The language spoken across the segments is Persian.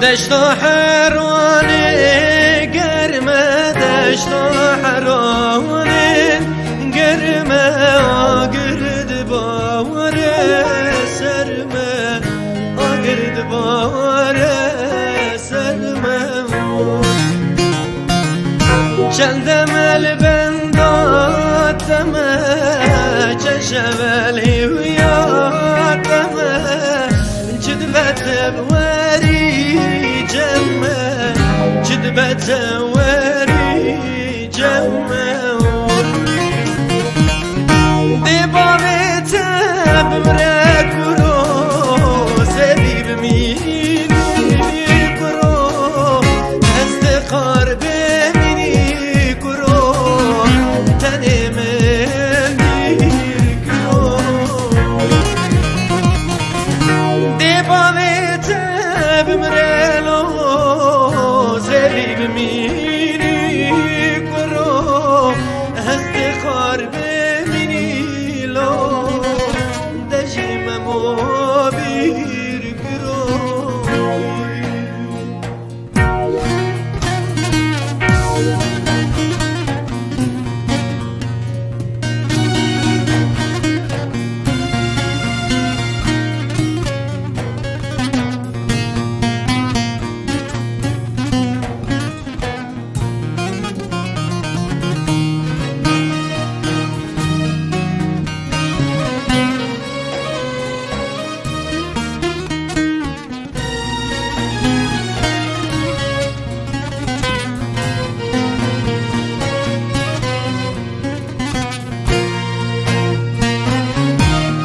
دشت و حروانی گرمه دشت و حروانی گرمه آگرد باوره سرمه آگرد باوره سرمه چندم البنداتم چشم الهویاتم جدبت بواری جمه جدبت واری جمه دیبابت بمرک برو زبیب مینی کرو استقار بمینی کرو تنم دیر کرو دیبابت بمرلو زبیب مینی کرو استقار بمینی لو دجیم مبیر کرو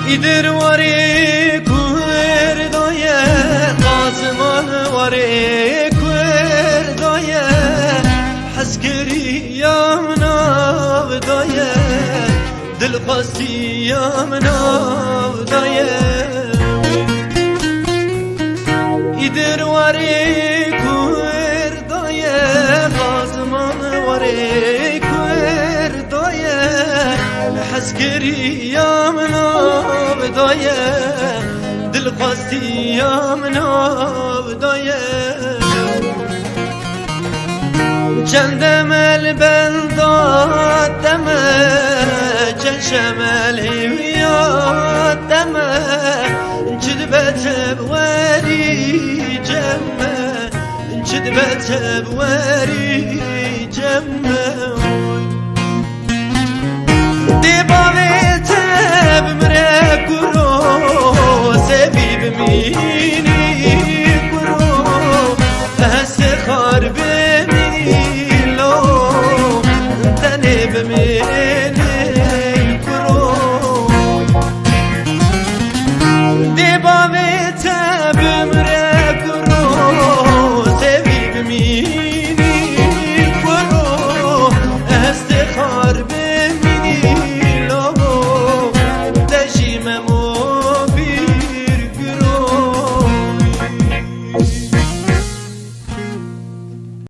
ایدر واری کردای قازمان واری کردای حسکری یا منافدای دل قاستی یا منافدای ایدر واری کردای قازمان واری کردای حسکری یا منافدای دل قاستی یا منافدای چندم البنداتم چشم الهویاتم جدبت بواری جمه جدبت بواری جمه